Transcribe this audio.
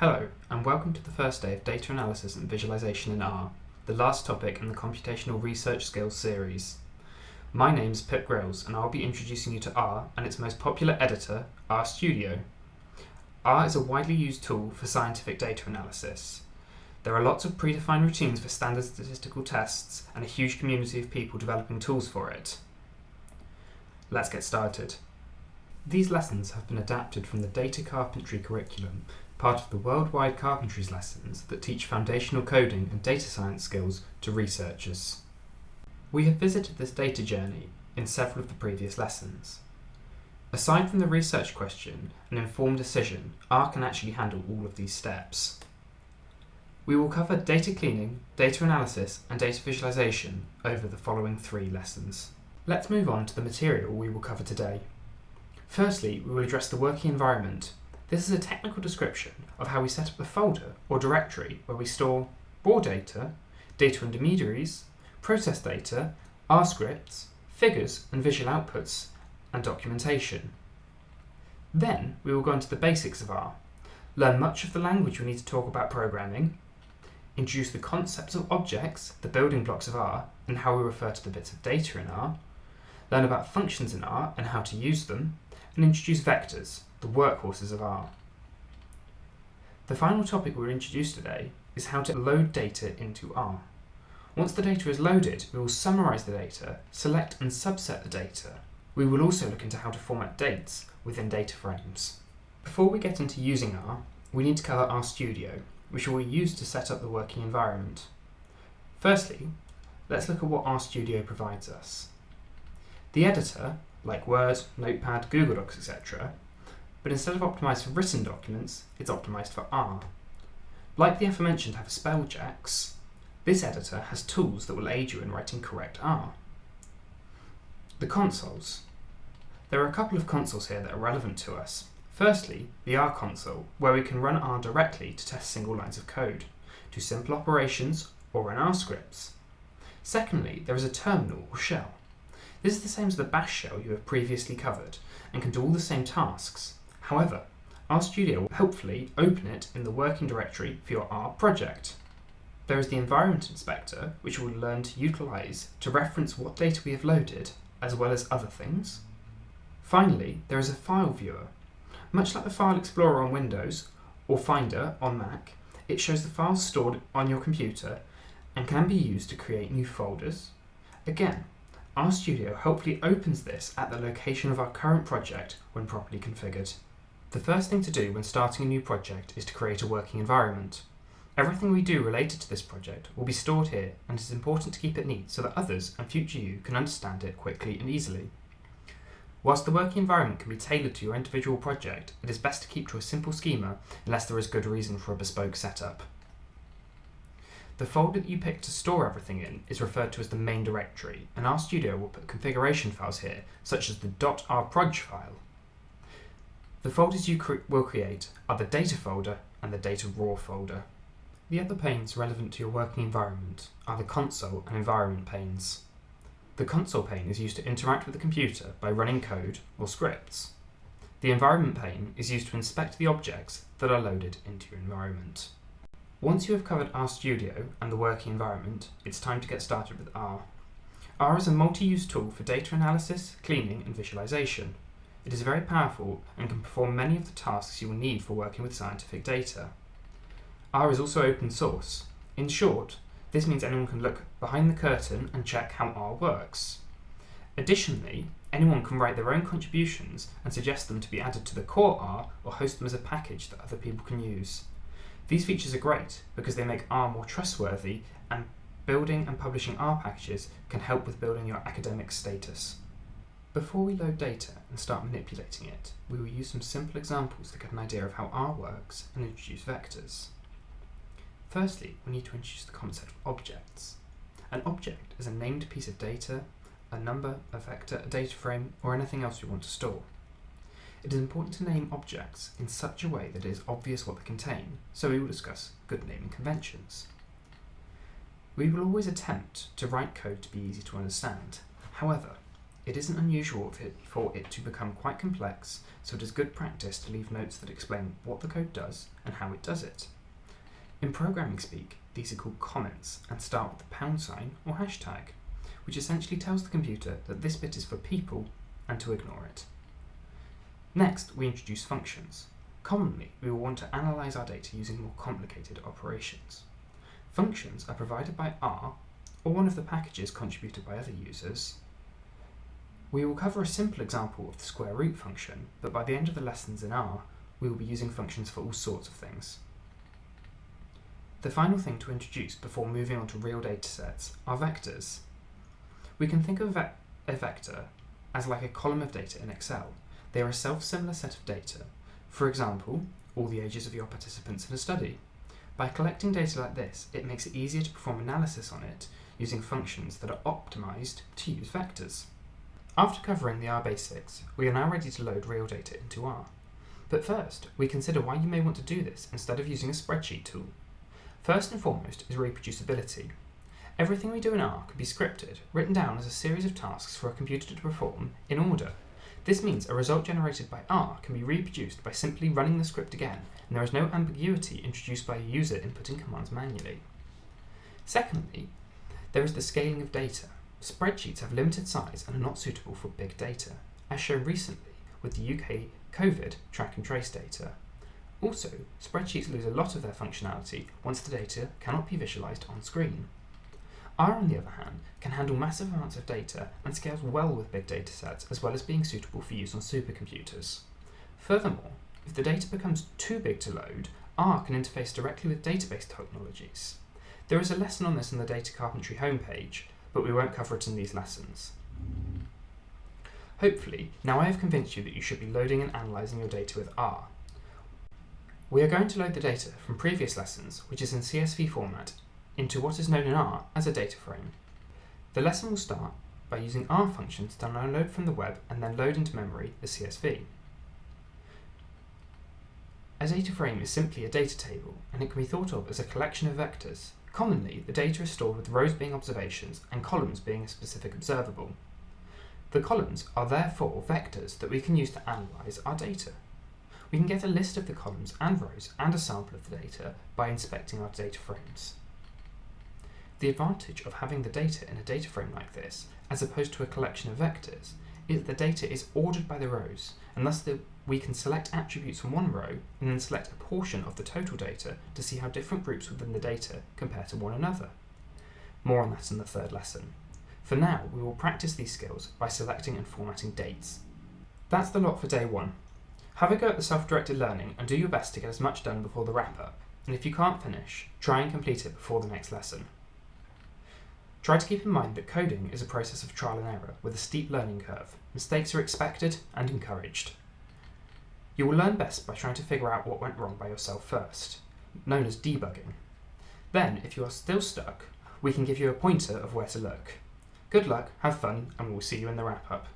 Hello, and welcome to the first day of Data Analysis and Visualization in R, the last topic in the Computational Research Skills series. My name's Pip Grills, and I'll be introducing you to R and its most popular editor, RStudio. R is a widely used tool for scientific data analysis. There are lots of predefined routines for standard statistical tests and a huge community of people developing tools for it. Let's get started. These lessons have been adapted from the Data Carpentry curriculum, part of the worldwide Carpentries lessons that teach foundational coding and data science skills to researchers. We have visited this data journey in several of the previous lessons. Aside from the research question and informed decision, R can actually handle all of these steps. We will cover data cleaning, data analysis, and data visualization over the following 3 lessons. Let's move on to the material we will cover today. Firstly, we will address the working environment. This is a technical description of how we set up a folder or directory where we store raw data, data intermediaries, process data, R scripts, figures and visual outputs, and documentation. Then we will go into the basics of R, learn much of the language we need to talk about programming, introduce the concepts of objects, the building blocks of R, and how we refer to the bits of data in R, learn about functions in R and how to use them, and introduce vectors, the workhorses of R. The final topic we'll introduce today is how to load data into R. Once the data is loaded, we will summarise the data, select and subset the data. We will also look into how to format dates within data frames. Before we get into using R, we need to cover RStudio, which we will use to set up the working environment. Firstly, let's look at what RStudio provides us. The editor, like Word, Notepad, Google Docs, etc., but instead of optimised for written documents, it's optimised for R. Like the aforementioned have spell checks, this editor has tools that will aid you in writing correct R. The consoles. There are a couple of consoles here that are relevant to us. Firstly, the R console, where we can run R directly to test single lines of code, do simple operations, or run R scripts. Secondly, there is a terminal or shell. This is the same as the bash shell you have previously covered and can do all the same tasks. However, RStudio will helpfully open it in the working directory for your R project. There is the environment inspector, which we will learn to utilise to reference what data we have loaded, as well as other things. Finally, there is a file viewer. Much like the File Explorer on Windows or Finder on Mac, it shows the files stored on your computer and can be used to create new folders. Again, RStudio helpfully opens this at the location of our current project when properly configured. The first thing to do when starting a new project is to create a working environment. Everything we do related to this project will be stored here, and it is important to keep it neat so that others and future you can understand it quickly and easily. Whilst the working environment can be tailored to your individual project, it is best to keep to a simple schema unless there is good reason for a bespoke setup. The folder that you pick to store everything in is referred to as the main directory, and RStudio will put configuration files here, such as the .rproj file. The folders you will create are the data folder and the data raw folder. The other panes relevant to your working environment are the console and environment panes. The console pane is used to interact with the computer by running code or scripts. The environment pane is used to inspect the objects that are loaded into your environment. Once you have covered RStudio and the working environment, it's time to get started with R. R is a multi-use tool for data analysis, cleaning, and visualization. It is very powerful and can perform many of the tasks you will need for working with scientific data. R is also open source. In short, this means anyone can look behind the curtain and check how R works. Additionally, anyone can write their own contributions and suggest them to be added to the core R or host them as a package that other people can use. These features are great because they make R more trustworthy, and building and publishing R packages can help with building your academic status. Before we load data and start manipulating it, we will use some simple examples to get an idea of how R works and introduce vectors. Firstly, we need to introduce the concept of objects. An object is a named piece of data, a number, a vector, a data frame, or anything else you want to store. It is important to name objects in such a way that it is obvious what they contain, so we will discuss good naming conventions. We will always attempt to write code to be easy to understand. However, It isn't unusual for it to become quite complex, so it is good practice to leave notes that explain what the code does and how it does it. In programming speak, these are called comments and start with the £sign or hashtag, which essentially tells the computer that this bit is for people and to ignore it. Next, we introduce functions. Commonly, we will want to analyse our data using more complicated operations. Functions are provided by R, or one of the packages contributed by other users. We will cover a simple example of the square root function, but by the end of the lessons in R, we will be using functions for all sorts of things. The final thing to introduce before moving on to real datasets are vectors. We can think of a vector as like a column of data in Excel. They are a self-similar set of data. For example, all the ages of your participants in a study. By collecting data like this, it makes it easier to perform analysis on it using functions that are optimized to use vectors. After covering the R basics, we are now ready to load real data into R. But first, we consider why you may want to do this instead of using a spreadsheet tool. First and foremost is reproducibility. Everything we do in R can be scripted, written down as a series of tasks for a computer to perform in order. This means a result generated by R can be reproduced by simply running the script again, and there is no ambiguity introduced by a user inputting commands manually. Secondly, there is the scaling of data. Spreadsheets have limited size and are not suitable for big data, as shown recently with the UK COVID track and trace data. Also, spreadsheets lose a lot of their functionality once the data cannot be visualised on screen. R, on the other hand, can handle massive amounts of data and scales well with big data sets, as well as being suitable for use on supercomputers. Furthermore, if the data becomes too big to load, R can interface directly with database technologies. There is a lesson on this on the Data Carpentry homepage, but we won't cover it in these lessons. Hopefully, now I have convinced you that you should be loading and analysing your data with R. We are going to load the data from previous lessons, which is in CSV format, into what is known in R as a data frame. The lesson will start by using R functions to download from the web and then load into memory the CSV. A data frame is simply a data table, and it can be thought of as a collection of vectors. Commonly, the data is stored with rows being observations and columns being a specific observable. The columns are therefore vectors that we can use to analyse our data. We can get a list of the columns and rows and a sample of the data by inspecting our data frames. The advantage of having the data in a data frame like this, as opposed to a collection of vectors, is that the data is ordered by the rows, and thus we can select attributes from one row and then select a portion of the total data to see how different groups within the data compare to one another. More on that in the third lesson. For now, we will practice these skills by selecting and formatting dates. That's the lot for day 1. Have a go at the self-directed learning and do your best to get as much done before the wrap-up, and if you can't finish, try and complete it before the next lesson. Try to keep in mind that coding is a process of trial and error with a steep learning curve. Mistakes are expected and encouraged. You will learn best by trying to figure out what went wrong by yourself first, known as debugging. Then, if you are still stuck, we can give you a pointer of where to look. Good luck, have fun, and we'll see you in the wrap-up.